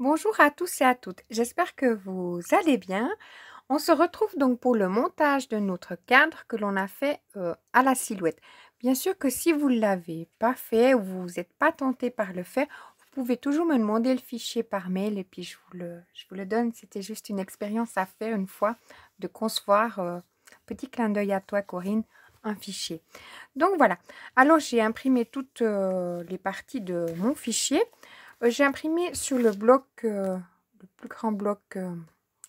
Bonjour à tous et à toutes, j'espère que vous allez bien. On se retrouve donc pour le montage de notre cadre que l'on a fait à la silhouette. Bien sûr que si vous ne l'avez pas fait ou vous n'êtes pas tenté par le faire, vous pouvez toujours me demander le fichier par mail et puis je vous le donne. C'était juste une expérience à faire une fois de concevoir, petit clin d'œil à toi Corinne, un fichier. Donc voilà, alors j'ai imprimé toutes les parties de mon fichier. J'ai imprimé sur le bloc, le plus grand bloc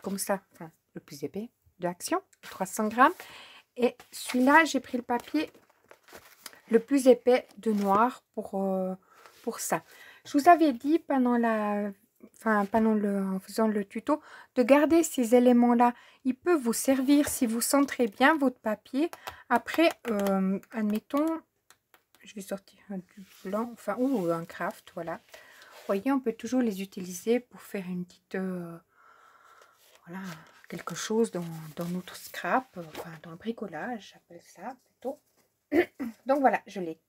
comme ça, enfin le plus épais de Action, 300 grammes. Et celui-là, j'ai pris le papier le plus épais de noir pour ça. Je vous avais dit en faisant le tuto, de garder ces éléments-là. Il peut vous servir si vous centrez bien votre papier. Après, admettons, je vais sortir du blanc, enfin, ou un craft, voilà. Vous voyez, on peut toujours les utiliser pour faire une petite, voilà, quelque chose dans notre scrap, enfin dans le bricolage, j'appelle ça plutôt. Donc voilà, je les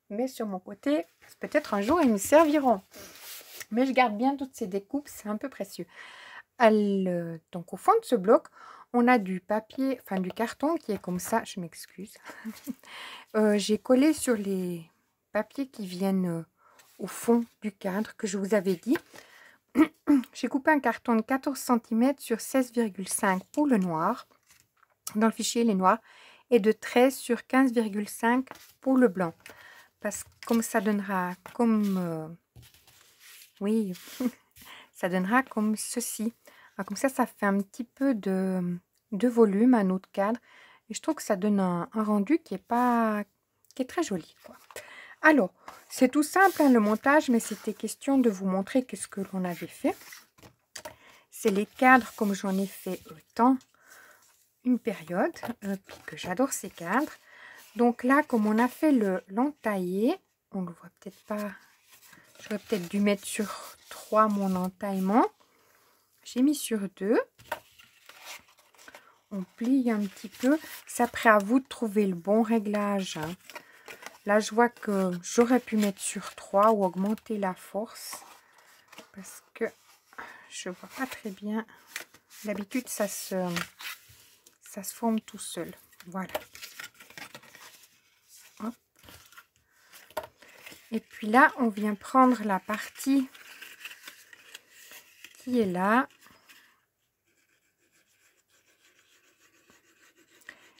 mets sur mon côté. Peut-être un jour ils me serviront. Mais je garde bien toutes ces découpes, c'est un peu précieux. Donc au fond de ce bloc, on a du papier, enfin du carton qui est comme ça, je m'excuse. J'ai collé sur les papiers qui viennent au fond du cadre que je vous avais dit. J'ai coupé un carton de 14 cm sur 16,5 pour le noir. Dans le fichier, les noirs. Et de 13 sur 15,5 pour le blanc. Parce que comme ça donnera comme... oui, ça donnera comme ceci. Alors, comme ça fait un petit peu de volume à notre cadre. Et je trouve que ça donne un rendu qui est très joli, quoi. Alors, c'est tout simple hein, le montage, mais c'était question de vous montrer qu'est-ce que l'on avait fait. C'est les cadres comme j'en ai fait tant une période, puis que j'adore ces cadres. Donc là, comme on a fait l'entaillé, on le voit peut-être pas, j'aurais peut-être dû mettre sur 3 mon entaillement. J'ai mis sur 2. On plie un petit peu. C'est après à vous de trouver le bon réglage. Hein. Là, je vois que j'aurais pu mettre sur 3 ou augmenter la force. Parce que je vois pas très bien. D'habitude, ça se forme tout seul. Voilà. Hop. Et puis là, on vient prendre la partie qui est là.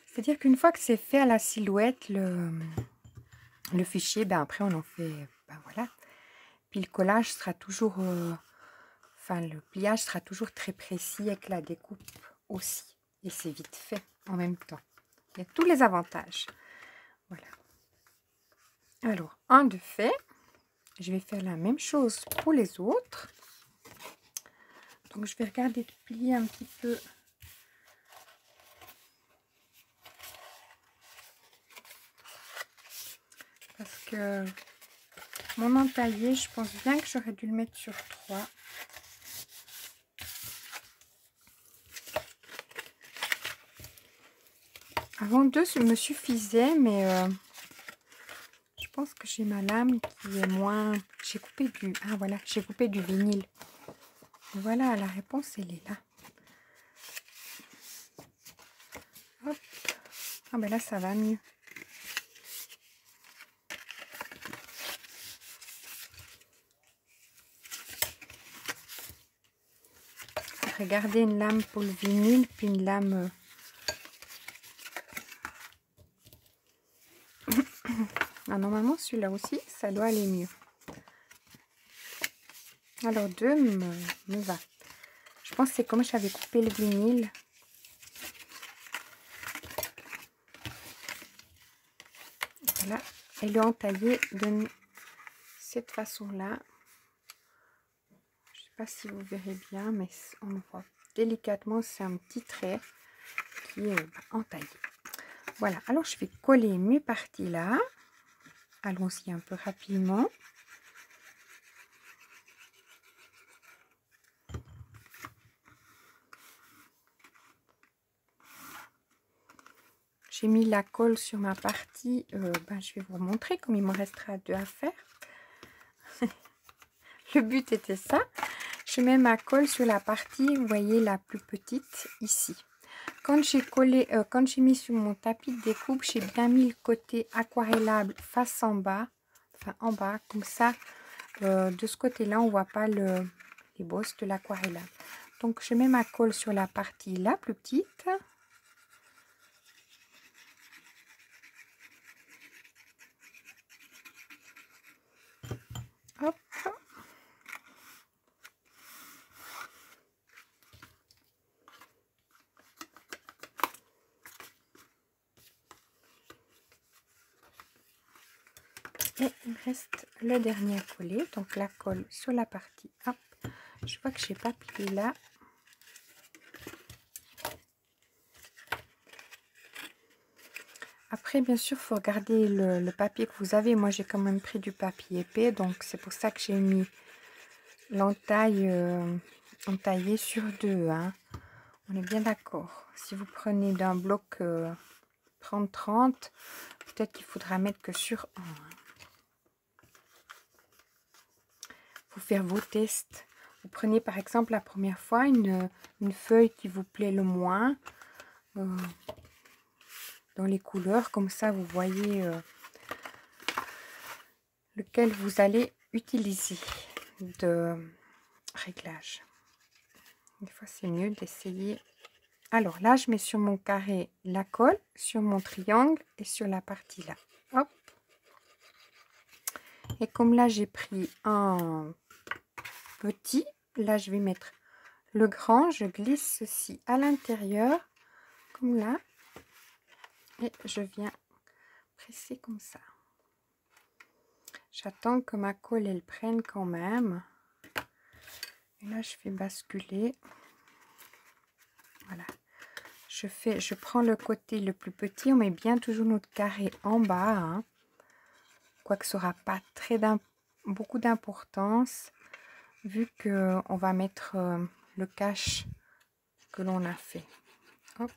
C'est-à-dire qu'une fois que c'est fait à la silhouette, le fichier, ben après on en fait, ben voilà. Puis le collage sera toujours, enfin le pliage sera toujours très précis avec la découpe aussi. Et c'est vite fait en même temps. Il y a tous les avantages. Voilà. Alors, un de fait. Je vais faire la même chose pour les autres. Donc, je vais regarder de plier un petit peu. Parce que mon entaillé, je pense bien que j'aurais dû le mettre sur 3. Avant 2 me suffisait, mais je pense que j'ai ma lame qui est moins... J'ai coupé du... Ah voilà, j'ai coupé du vinyle. Et voilà, la réponse, elle est là. Hop. Ah ben là, ça va mieux. Regardez une lame pour le vinyle, puis une lame... Ah, normalement, celui-là aussi, ça doit aller mieux. Alors, 2 me va. Je pense que c'est comme j'avais coupé le vinyle. Voilà. Et le entaillé de cette façon-là. Je ne sais pas si vous verrez bien, mais on voit délicatement, c'est un petit trait qui est entaillé. Voilà. Alors, je vais coller mes parties là. Allons-y un peu rapidement. J'ai mis la colle sur ma partie. Je vais vous montrer comme il me restera 2 à faire. Le but était ça. je mets ma colle sur la partie, vous voyez, la plus petite ici. Quand j'ai collé, quand j'ai mis sur mon tapis de découpe, j'ai bien mis le côté aquarellable face en bas, enfin en bas, comme ça, de ce côté-là, on voit pas les bosses de l'aquarellable. Donc, je mets ma colle sur la partie la plus petite. Hop. Et il reste le dernier collé, donc la colle sur la partie. Hop. Je vois que j'ai pas plié là. Après, bien sûr, il faut regarder le papier que vous avez. Moi, j'ai quand même pris du papier épais, donc c'est pour ça que j'ai mis l'entaille entaillée sur 2. Hein. On est bien d'accord. Si vous prenez d'un bloc 30-30, peut-être qu'il faudra mettre que sur 1. Il faut faire vos tests. Vous prenez par exemple la première fois une feuille qui vous plaît le moins. Dans les couleurs, comme ça vous voyez lequel vous allez utiliser de réglage. Des fois c'est mieux d'essayer. Alors là je mets sur mon carré la colle, sur mon triangle et sur la partie là. Hop. Et comme là j'ai pris un petit, là je vais mettre le grand, je glisse ceci à l'intérieur comme là. Et je viens presser comme ça. J'attends que ma colle elle prenne quand même. Et là je fais basculer. Voilà. Je prends le côté le plus petit. On met bien toujours notre carré en bas. Hein. Quoique ça n'aura pas beaucoup d'importance. Vu que on va mettre le cache que l'on a fait. Hop.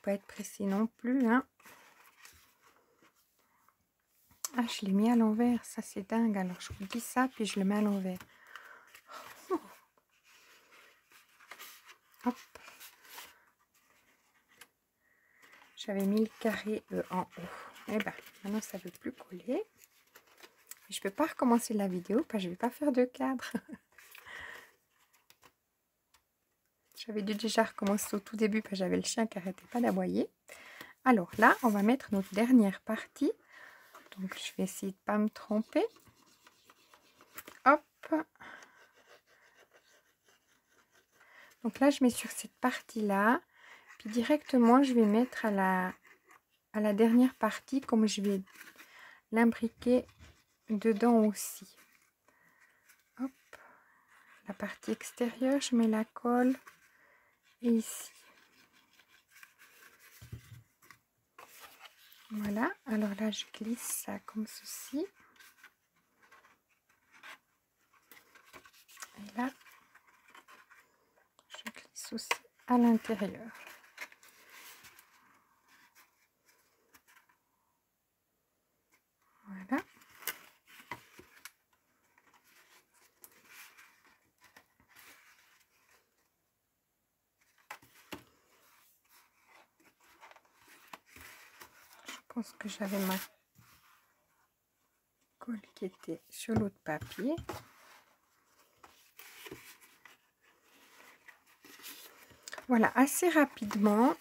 Pas être pressé non plus hein. Ah je l'ai mis à l'envers, ça c'est dingue. Alors je vous dis ça puis je le mets à l'envers. Hop. J'avais mis le carré en haut. Et ben maintenant ça ne veut plus coller. Et je peux pas recommencer la vidéo parce que je vais pas faire de cadre. J'avais dû déjà recommencer au tout début parce que j'avais le chien qui n'arrêtait pas d'aboyer. Alors là, on va mettre notre dernière partie. Donc, je vais essayer de ne pas me tromper. Hop. Donc là, je mets sur cette partie-là. Puis directement, je vais mettre à la dernière partie, comme je vais l'imbriquer dedans aussi. Hop. La partie extérieure, je mets la colle. Et ici. Voilà, alors là je glisse ça comme ceci. Et là, je glisse aussi à l'intérieur. Voilà. Je pense que j'avais ma colle qui était sur l'autre papier. Voilà, assez rapidement.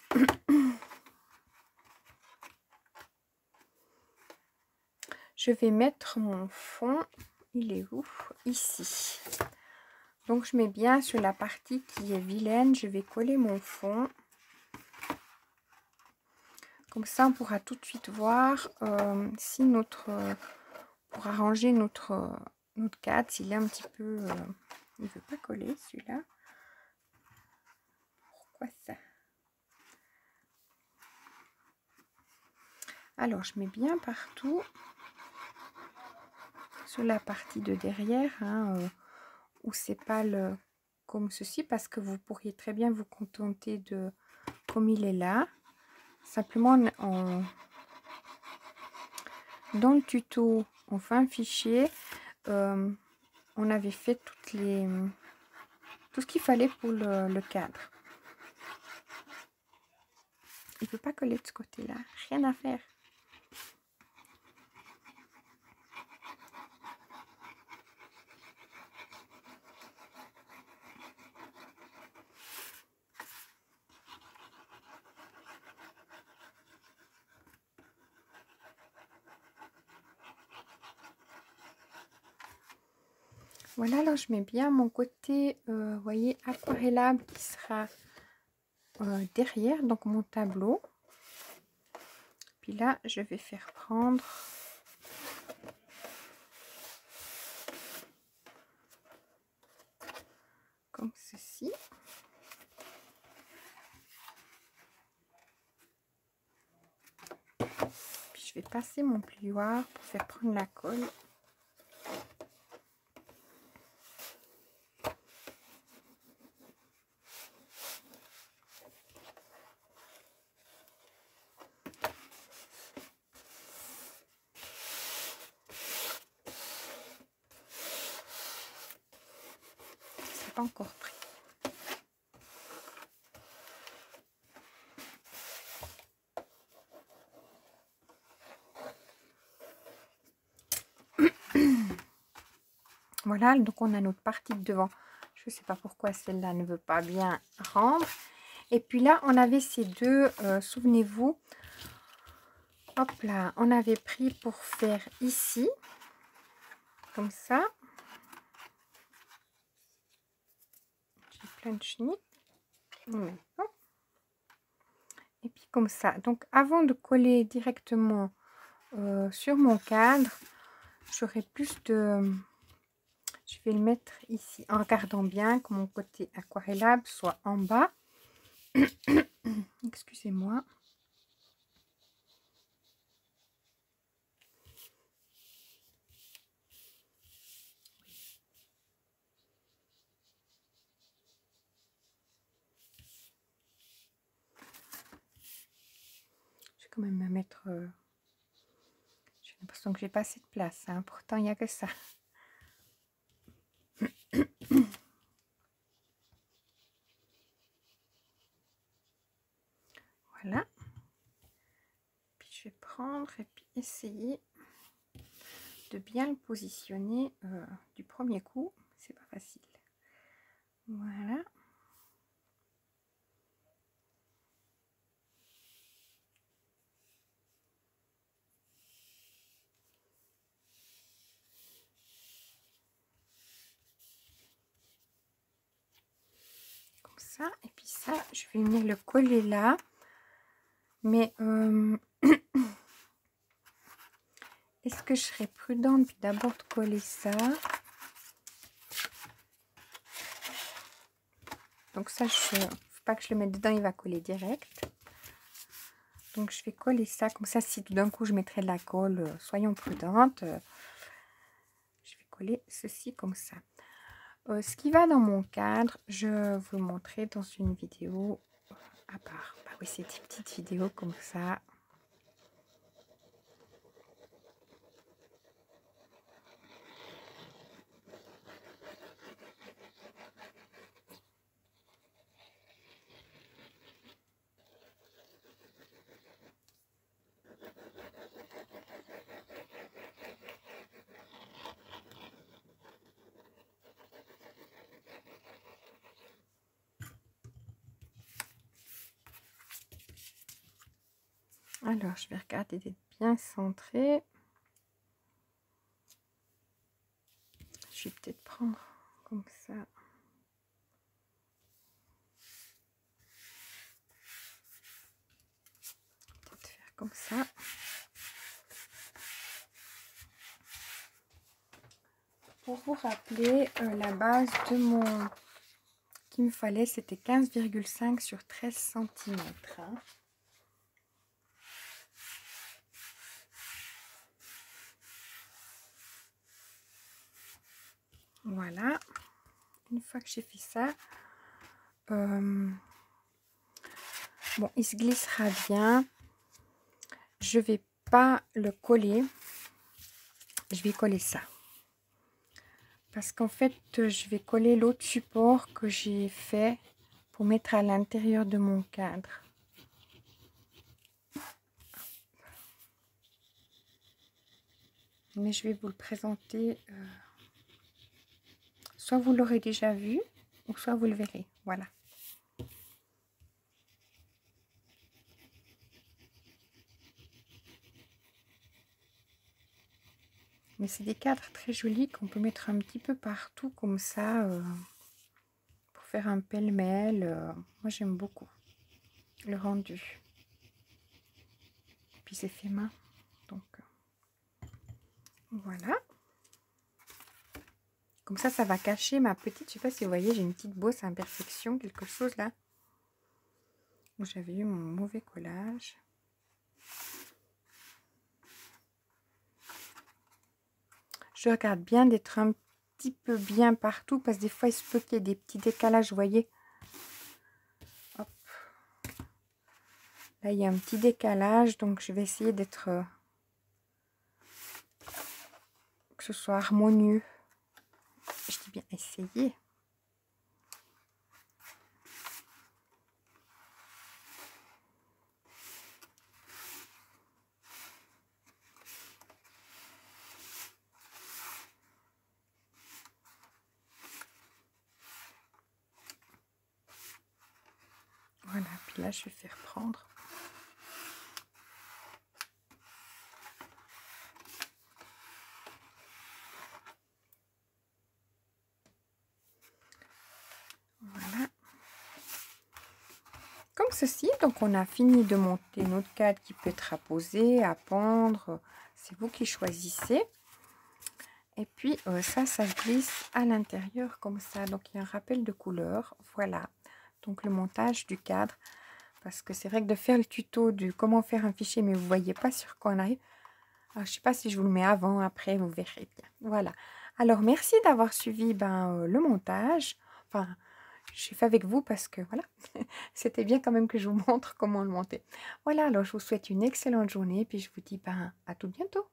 Je vais mettre mon fond. Il est où? Ici. Donc je mets bien sur la partie qui est vilaine. Je vais coller mon fond. Comme ça, on pourra tout de suite voir si pour arranger notre cadre, s'il est un petit peu... il ne veut pas coller celui-là. Pourquoi ça? Alors, je mets bien partout sur la partie de derrière, hein, où c'est pas le comme ceci, parce que vous pourriez très bien vous contenter de comme il est là. Simplement, dans le tuto, on fait un fichier. On avait fait tout ce qu'il fallait pour le cadre. Il ne peut pas coller de ce côté-là. Rien à faire. Voilà, alors je mets bien mon côté, vous voyez, aquarellable qui sera derrière, donc mon tableau. Puis là, je vais faire prendre comme ceci. Puis je vais passer mon plioir pour faire prendre la colle. C'est pas encore pris. Voilà, donc on a notre partie de devant. Je ne sais pas pourquoi celle-là ne veut pas bien rendre. Et puis là, on avait ces deux, souvenez-vous, hop là, on avait pris pour faire ici, comme ça. J'ai plein de chenilles. Et puis comme ça. Donc avant de coller directement sur mon cadre, j'aurai plus de... Je vais le mettre ici en regardant bien que mon côté aquarellable soit en bas. Excusez-moi. Je vais quand même me mettre... J'ai l'impression que j'ai pas assez de place. Hein. Pourtant, il n'y a que ça. Voilà. Puis je vais prendre et puis essayer de bien le positionner du premier coup. C'est pas facile. Voilà. Comme ça. Et puis ça, je vais venir le coller là. Mais est-ce que je serais prudente puis d'abord de coller ça? Donc ça, faut pas que je le mette dedans, il va coller direct. Donc je vais coller ça comme ça. Si tout d'un coup je mettrai de la colle, soyons prudentes. Je vais coller ceci comme ça. Ce qui va dans mon cadre, je vais vous le montrer dans une vidéo à part. Bah oui, c'est des petites vidéos comme ça. Alors, je vais regarder d'être bien centré. Je vais peut-être prendre comme ça. Peut-être faire comme ça. Pour vous rappeler, la base de mon... qu'il me fallait, c'était 15,5 sur 13 cm. Hein. Voilà. Une fois que j'ai fait ça, bon, il se glissera bien. Je vais pas le coller. Je vais coller ça. Parce qu'en fait, je vais coller l'autre support que j'ai fait pour mettre à l'intérieur de mon cadre. Mais je vais vous le présenter. Soit vous l'aurez déjà vu, ou soit vous le verrez. Voilà. Mais c'est des cadres très jolis qu'on peut mettre un petit peu partout comme ça pour faire un pêle-mêle. Moi j'aime beaucoup le rendu. Puis c'est fait main. Donc voilà. Comme ça va cacher ma petite. Je sais pas si vous voyez, j'ai une petite bosse imperfection, quelque chose là. Où j'avais eu mon mauvais collage. Je regarde bien d'être un petit peu bien partout parce que des fois il se peut qu'il y ait des petits décalages, vous voyez. Hop. Là il y a un petit décalage, donc je vais essayer d'être que ce soit harmonieux. Je dis bien essayer. Voilà, puis là je vais faire prendre. Voilà. Comme ceci, donc on a fini de monter notre cadre qui peut être apposé, à pendre. C'est vous qui choisissez. Et puis ça se glisse à l'intérieur comme ça. Donc il y a un rappel de couleur. Voilà. Donc le montage du cadre. Parce que c'est vrai que de faire le tuto de comment faire un fichier, mais vous ne voyez pas sur quoi on arrive. Alors, je ne sais pas si je vous le mets avant, après, vous verrez bien. Voilà. Alors, merci d'avoir suivi le montage. Enfin, j'ai fait avec vous parce que, voilà, c'était bien quand même que je vous montre comment le monter. Voilà, alors je vous souhaite une excellente journée. Puis je vous dis à tout bientôt.